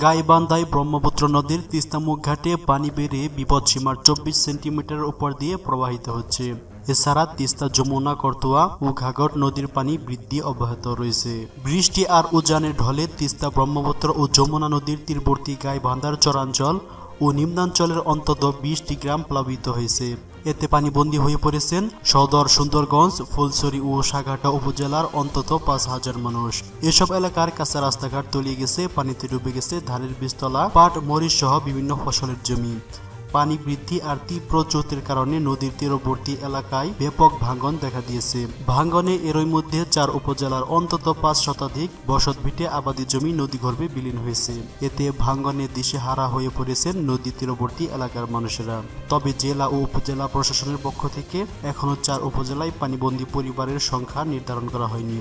গাইবান্ধায় ব্রহ্মপুত্র নদীর তিস্তামুখ ঘাটে পানি বেড়ে বিপদসীমার 24 সেন্টিমিটার উপর দিয়ে প্রবাহিত হচ্ছে। এছাড়া তিস্তা, যমুনা, করতোয়া ও ঘাঘট নদীর পানি বৃদ্ধি অব্যাহত রয়েছে। বৃষ্টি আর উজানের ঢলে তিস্তা, ব্রহ্মপুত্র ও যমুনা নদীর তীরবর্তী গাইবান্ধার চরাঞ্চল ও নিম্নাঞ্চলের অন্তত 20টি গ্রাম প্লাবিত হয়েছে। এতে পানিবন্দী হয়ে পড়েছেন সদর, সুন্দরগঞ্জ, ফুলছড়ি ও সাঘাটা উপজেলার অন্তত 5,000 মানুষ। এসব এলাকার কাঁচা রাস্তাঘাট তলিয়ে গেছে, পানিতে ডুবে গেছে ধানের বীজতলা, পাট, মরিচ সহ বিভিন্ন ফসলের জমি। পানি বৃদ্ধি আর তীব্র স্রোতের কারণে নদীর তীরবর্তী এলাকায় ব্যাপক ভাঙন দেখা দিয়েছে। ভাঙনে এরই মধ্যে 4 উপজেলার অন্তত 5 শতাধিক বসতভিটে আবাদি জমি নদীগর্ভে বিলীন হয়েছে। এতে ভাঙনে দিশেহারা হয়ে পড়েছেন নদী তীরবর্তী এলাকার মানুষেরা। তবে জেলা ও উপজেলা প্রশাসনের পক্ষ থেকে এখনো 4 উপজেলায় পানিবন্দী পরিবারের সংখ্যা নির্ধারণ করা হয়নি।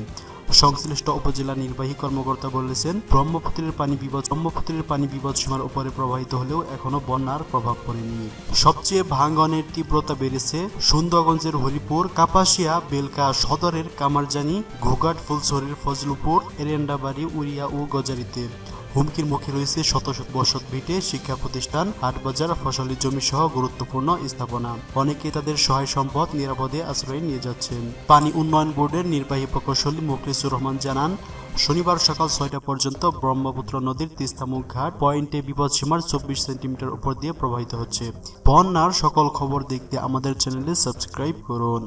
সংশ্লিষ্ট উপজেলা নির্বাহী কর্মকর্তা বলেছেন, ব্রহ্মপুত্রের পানি বিপদসীমার উপরে প্রবাহিত হলেও এখনো বন্যার প্রভাব পড়েনি। সবচেয়ে ভাঙনের তীব্রতা বেড়েছে সুন্দরগঞ্জের হরিপুর, কাপাসিয়া, বেলকা, সদরের কামারজানি, ঘোঘাট, ফুলছড়ির ফজলুপুর, এরেন্ডাবাড়ি, উড়িয়া ও গজারিতে। হুমকির মুখে রয়েছে শত শত বসতভিটে, শিক্ষা প্রতিষ্ঠান, হাটবাজার, ফসলি জমি সহ গুরুত্বপূর্ণ স্থাপনা। অনেকে তাদের সহায় সম্পদ নিরাপদে আশ্রয় নিয়ে যাচ্ছেন। পানি উন্নয়ন বোর্ডের নির্বাহী প্রকৌশলী মুখলিসুর রহমান জানান, শনিবার সকাল 6টা পর্যন্ত ব্রহ্মপুত্র নদীর তিস্তামুখ ঘাট পয়েন্টে বিপদসীমার 24 সেন্টিমিটার উপর দিয়ে প্রবাহিত হচ্ছে। বন্যার সকল খবর দেখতে আমাদের চ্যানেলে সাবস্ক্রাইব করুন।